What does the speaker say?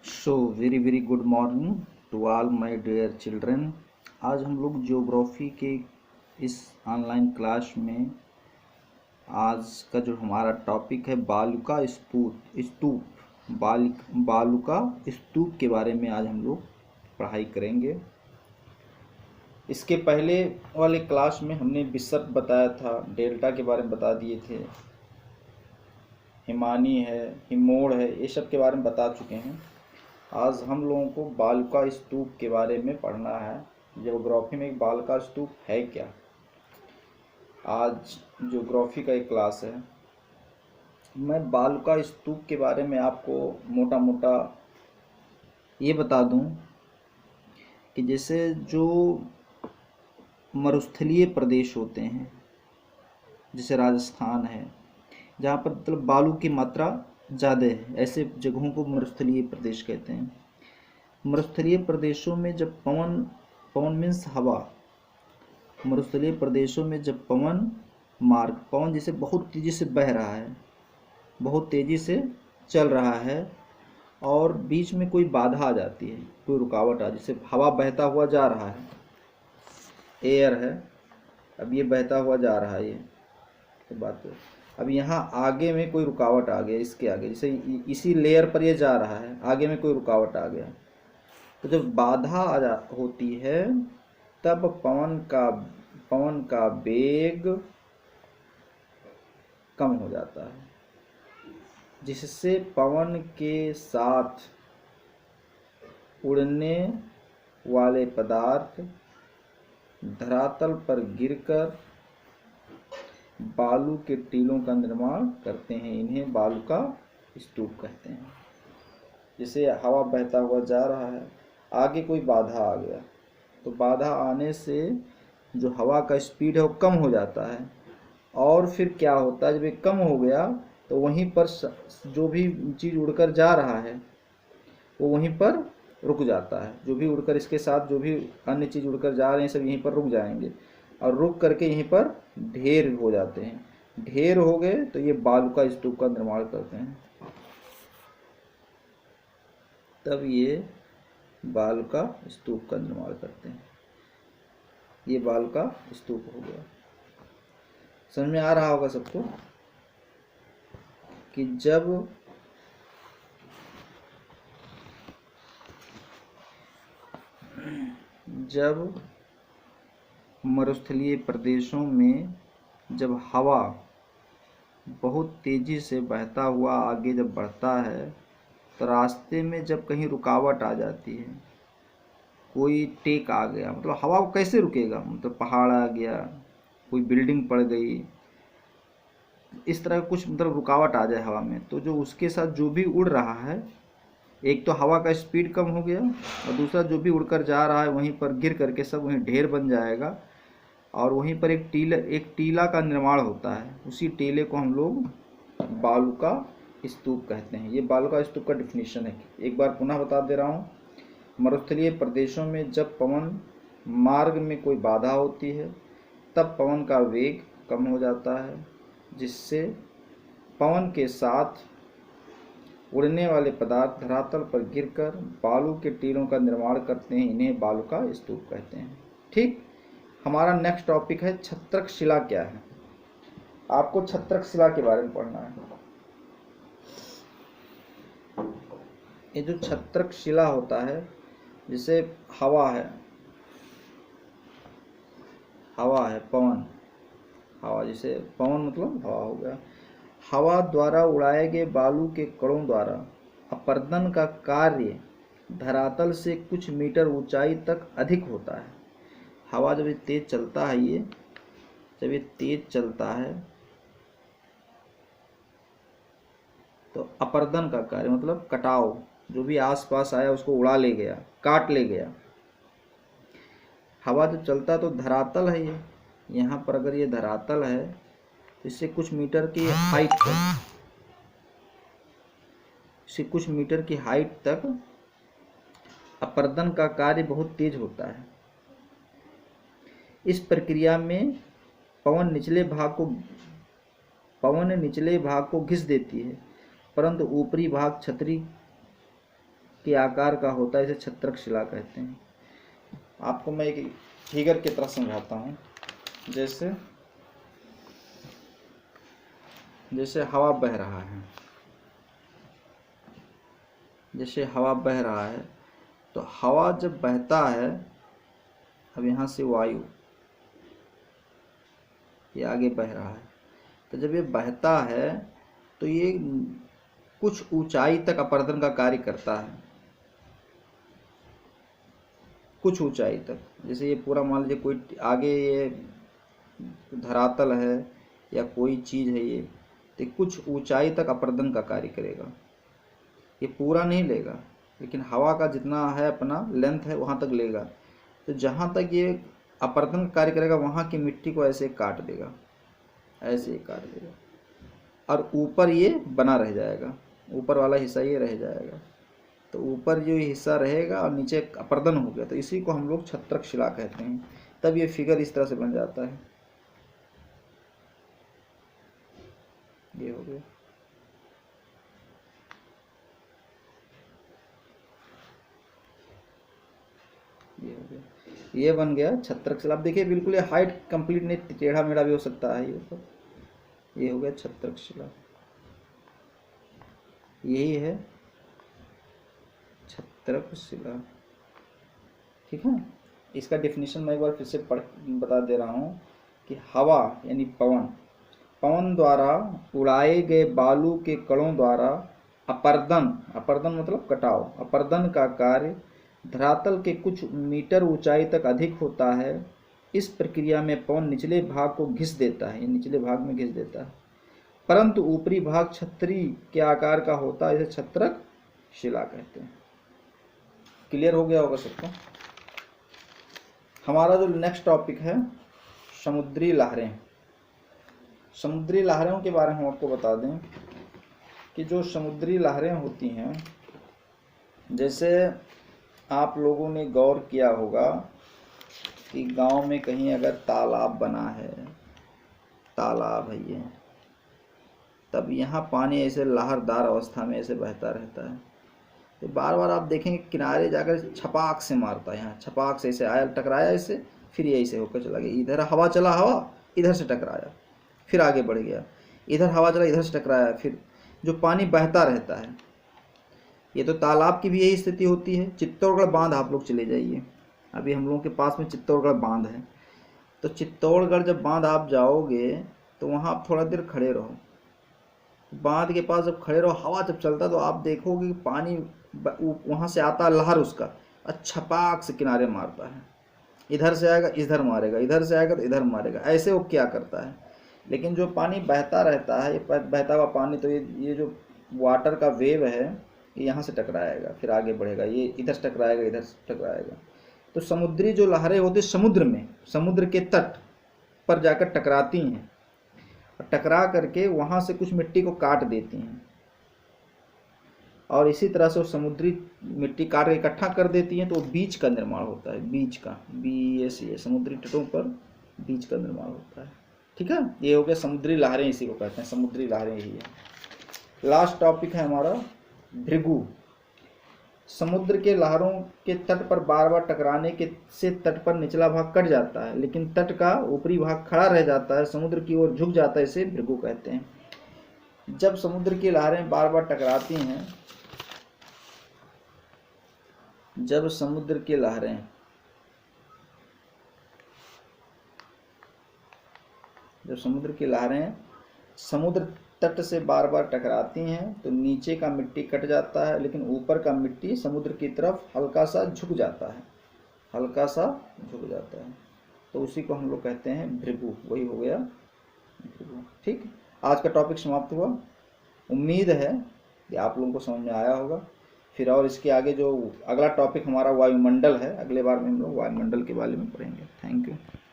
So very good morning to all my dear children. आज हम लोग ज्योग्राफी के इस ऑनलाइन क्लास में आज का जो हमारा टॉपिक है बालुका स्तूप बालुका स्तूप के बारे में आज हम लोग पढ़ाई करेंगे। इसके पहले वाले क्लास में हमने विसर्ग बताया था, डेल्टा के बारे में बता दिए थे, हिमानी है, हिमोड़ है, ये सब के बारे में बता चुके हैं। आज हम लोगों को बालुका स्तूप के बारे में पढ़ना है। ज्योग्राफी में एक बालुका स्तूप है क्या, आज ज्योग्राफी का एक क्लास है। मैं बालुका स्तूप के बारे में आपको मोटा मोटा ये बता दूं कि जैसे जो मरुस्थलीय प्रदेश होते हैं, जैसे राजस्थान है, जहाँ पर मतलब बालू की मात्रा ज़्यादा है, ऐसे जगहों को मरुस्थलीय प्रदेश कहते हैं। मरुस्थलीय प्रदेशों में जब पवन मीन्स हवा, मरुस्थलीय प्रदेशों में जब पवन जैसे बहुत तेज़ी से बह रहा है, बहुत तेज़ी से चल रहा है और बीच में कोई बाधा आ जाती है, कोई रुकावट आ, जैसे हवा बहता हुआ जा रहा है, एयर है, अब ये बहता हुआ जा रहा है, ये बात है। अब यहाँ आगे में कोई रुकावट आ गया, इसके आगे जैसे इसी लेयर पर ये जा रहा है, आगे में कोई रुकावट आ गया, तो जब बाधा होती है तब पवन का वेग कम हो जाता है, जिससे पवन के साथ उड़ने वाले पदार्थ धरातल पर गिरकर बालू के टीलों का निर्माण करते हैं। इन्हें बालुका स्तूप कहते हैं। जैसे हवा बहता हुआ जा रहा है, आगे कोई बाधा आ गया, तो बाधा आने से जो हवा का स्पीड है वो कम हो जाता है, और फिर क्या होता है, जब ये कम हो गया तो वहीं पर जो भी चीज़ उड़कर जा रहा है वो वहीं पर रुक जाता है। जो भी उड़कर इसके साथ जो भी अन्य चीज़ उड़कर जा रहे हैं सब यहीं पर रुक जाएंगे, और रुक करके यहीं पर ढेर हो जाते हैं। ढेर हो गए तो ये बालुका स्तूप का निर्माण करते हैं, तब ये बालुका स्तूप का निर्माण करते हैं। ये बालुका स्तूप हो गया। समझ में आ रहा होगा सबको कि जब मरुस्थलीय प्रदेशों में जब हवा बहुत तेज़ी से बहता हुआ आगे जब बढ़ता है, तो रास्ते में जब कहीं रुकावट आ जाती है, कोई टेक आ गया, मतलब हवा को कैसे रुकेगा, मतलब पहाड़ आ गया, कोई बिल्डिंग पड़ गई, इस तरह कुछ मतलब रुकावट आ जाए हवा में, तो जो उसके साथ जो भी उड़ रहा है, एक तो हवा का स्पीड कम हो गया, और दूसरा जो भी उड़कर जा रहा है वहीं पर गिर करके सब वहीं ढेर बन जाएगा, और वहीं पर एक टीला का निर्माण होता है। उसी टीले को हम लोग बालुका स्तूप कहते हैं। ये बालुका स्तूप का डिफिनीशन है। एक बार पुनः बता दे रहा हूँ। मरुस्थलीय प्रदेशों में जब पवन मार्ग में कोई बाधा होती है तब पवन का वेग कम हो जाता है, जिससे पवन के साथ उड़ने वाले पदार्थ धरातल पर गिरकर बालू के टीलों का निर्माण करते हैं। इन्हें बालुका स्तूप कहते हैं। ठीक, हमारा नेक्स्ट टॉपिक है छत्रक शिला क्या है। आपको छत्रक शिला के बारे में पढ़ना है। ये जो छत्रक शिला होता है, जैसे हवा है पवन, हवा, जैसे पवन मतलब हवा हो गया। हवा द्वारा उड़ाए गए बालू के कणों द्वारा अपर्दन का कार्य धरातल से कुछ मीटर ऊंचाई तक अधिक होता है। हवा जब ये तेज चलता है, जब ये तेज चलता है तो अपर्दन का कार्य मतलब कटाव, जो भी आसपास आया उसको उड़ा ले गया, काट ले गया। हवा जब चलता तो धरातल है, ये यहाँ पर अगर ये धरातल है तो इससे कुछ मीटर की हाइट तक, इससे कुछ मीटर की हाइट तक अपर्दन का कार्य बहुत तेज होता है। इस प्रक्रिया में पवन निचले भाग को घिस देती है, परंतु ऊपरी भाग छतरी के आकार का होता है, इसे छत्रक शिला कहते हैं। आपको मैं एक फिगर की तरह समझाता हूँ। जैसे जैसे हवा बह रहा है, जैसे हवा बह रहा है, तो हवा जब बहता है, अब यहाँ से वायु ये आगे बह रहा है, तो जब ये बहता है तो ये कुछ ऊंचाई तक अपरदन का कार्य करता है, कुछ ऊंचाई तक। जैसे ये पूरा मान लीजिए कोई आगे ये धरातल है या कोई चीज़ है ये, तो कुछ ऊंचाई तक अपरदन का कार्य करेगा। ये पूरा नहीं लेगा, लेकिन हवा का जितना है अपना लेंथ है वहाँ तक लेगा। तो जहाँ तक ये अपरदन का कार्य करेगा वहाँ की मिट्टी को ऐसे काट देगा, ऐसे ही काट देगा, और ऊपर ये बना रह जाएगा, ऊपर वाला हिस्सा ये रह जाएगा। तो ऊपर जो हिस्सा रहेगा और नीचे अपरदन हो गया, तो इसी को हम लोग छत्रक शिला कहते हैं। तब ये फिगर इस तरह से बन जाता है। ये हो गया। ये हो गया, ये बन गया छत्रक शिला। आप देखिए बिल्कुल ये हाइट कंप्लीट नहीं, टेढ़ा मेढ़ा भी हो सकता है ये सब। ये हो गया छत्रक शिला, यही है छत्रक शिला। ठीक है, इसका डेफिनेशन मैं एक बार फिर से बता दे रहा हूँ कि हवा यानी पवन, पवन द्वारा उड़ाए गए बालू के कणों द्वारा अपरदन, अपरदन मतलब कटाव, अपरदन का कार्य धरातल के कुछ मीटर ऊंचाई तक अधिक होता है। इस प्रक्रिया में पवन निचले भाग को घिस देता है, निचले भाग में घिस देता है, परंतु ऊपरी भाग छतरी के आकार का होता है, इसे छत्रक शिला कहते हैं। क्लियर हो गया होगा सबको। हमारा जो नेक्स्ट टॉपिक है समुद्री लहरें। समुद्री लहरों के बारे में हम आपको बता दें कि जो समुद्री लहरें होती हैं, जैसे आप लोगों ने गौर किया होगा कि गांव में कहीं अगर तालाब बना है, तालाब है ये, तब यहाँ पानी ऐसे लहरदार अवस्था में ऐसे बहता रहता है। तो बार बार आप देखेंगे किनारे जाकर छपाक से मारता है, यहाँ छपाक से ऐसे आया, टकराया इससे, फिर यही से होकर चला गया। इधर हवा चला, हवा इधर से टकराया, फिर आगे बढ़ गया, इधर हवा चला, इधर से टकराया, फिर जो पानी बहता रहता है। ये तो तालाब की भी यही स्थिति होती है। चित्तौड़गढ़ बांध आप लोग चले जाइए, अभी हम लोगों के पास में चित्तौड़गढ़ बांध है, तो चित्तौड़गढ़ जब बांध आप जाओगे तो वहाँ आप थोड़ा देर खड़े रहो, बांध के पास जब खड़े रहो, हवा जब चलता तो आप देखोगे कि पानी वहाँ से आता लहर उसका छपाक से किनारे मारता है, इधर से आएगा इधर मारेगा, इधर से आएगा तो इधर मारेगा, ऐसे वो क्या करता है। लेकिन जो पानी बहता रहता है, ये बहता हुआ पानी, तो ये जो वाटर का वेव है ये यहाँ से टकराएगा, फिर आगे बढ़ेगा, ये इधर से टकराएगा, इधर से टकराएगा। तो समुद्री जो लहरें होती समुद्र में, समुद्र के तट पर जाकर टकराती हैं, टकरा करके वहाँ से कुछ मिट्टी को काट देती हैं, और इसी तरह से वो समुद्री मिट्टी काट के इकट्ठा कर देती हैं, तो वो बीच का निर्माण होता है, बीच का, BEAC, समुद्री तटों पर बीच का निर्माण होता है। ठीक है, ये हो गया समुद्री लहरें, इसी को कहते हैं समुद्री लहरें ही है। लास्ट टॉपिक है हमारा भृगु। समुद्र के लहरों के तट पर बार बार टकराने के से तट पर निचला भाग कट जाता है, लेकिन तट का ऊपरी भाग खड़ा रह जाता है, समुद्र की ओर झुक जाता है, इसे भृगु कहते हैं। जब समुद्र की लहरें बार बार टकराती हैं, जब समुद्र की लहरें समुद्र तट से बार बार टकराती हैं, तो नीचे का मिट्टी कट जाता है, लेकिन ऊपर का मिट्टी समुद्र की तरफ हल्का सा झुक जाता है, हल्का सा झुक जाता है, तो उसी को हम लोग कहते हैं भृगु। वही हो गया भृगु। ठीक, आज का टॉपिक समाप्त हुआ। उम्मीद है कि आप लोगों को समझ में आया होगा। फिर और इसके आगे जो अगला टॉपिक हमारा वायुमंडल है, अगले बार में हम लोग वायुमंडल के बारे में पढ़ेंगे। Thank you.